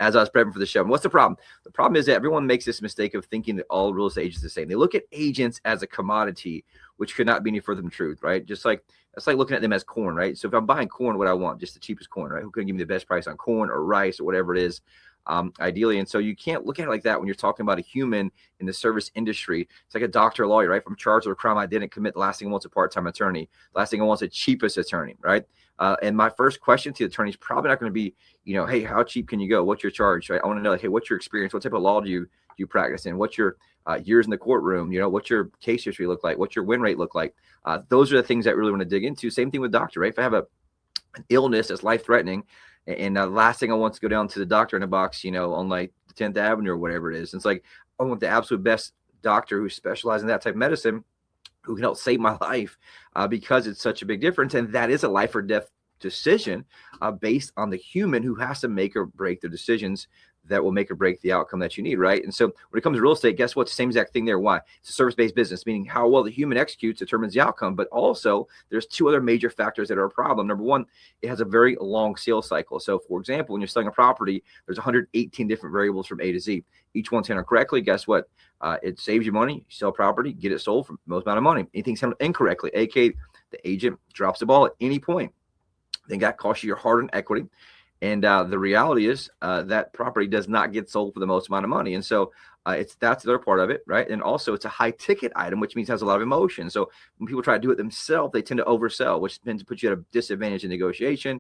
as I was prepping for the show. And what's the problem? The problem is that everyone makes this mistake of thinking that all real estate agents are the same. They look at agents as a commodity, which could not be any further from truth, right? Just like it's like looking at them as corn, right? So if I'm buying corn, what I want, just the cheapest corn, right? Who can give me the best price on corn or rice or whatever it is, ideally. And so you can't look at it like that when you're talking about a human in the service industry. It's like a doctor or lawyer, right? If I'm charged with a crime I didn't commit, the last thing I want is a part-time attorney. The last thing I want is the cheapest attorney, right? And my first question to the attorney is probably not going to be, hey, how cheap can you go? What's your charge? Right? I want to know, like, hey, what's your experience? What type of law do you practice in? What's your years in the courtroom? What's your case history look like? What's your win rate look like? Those are the things that I really want to dig into. Same thing with doctor, right? If I have an illness that's life-threatening, and the last thing I want to go down to the doctor in a box, on like 10th Avenue or whatever it is. It's like, I want the absolute best doctor who specializes in that type of medicine, who can help save my life, because it's such a big difference. And that is a life or death decision based on the human who has to make or break the decisions that will make or break the outcome that you need, right? And so when it comes to real estate, guess what? Same exact thing there. Why? It's a service-based business, meaning how well the human executes determines the outcome. But also, there's two other major factors that are a problem. Number one, it has a very long sales cycle. So, for example, when you're selling a property, there's 118 different variables from A to Z. Each one's handled correctly. Guess what? It saves you money. You sell property, get it sold for the most amount of money. Anything's handled incorrectly, aka the agent drops the ball at any point, then that costs you your hard-earned equity. And the reality is that property does not get sold for the most amount of money. And so that's the other part of it, right? And also it's a high ticket item, which means it has a lot of emotion. So when people try to do it themselves, they tend to oversell, which tends to put you at a disadvantage in negotiation.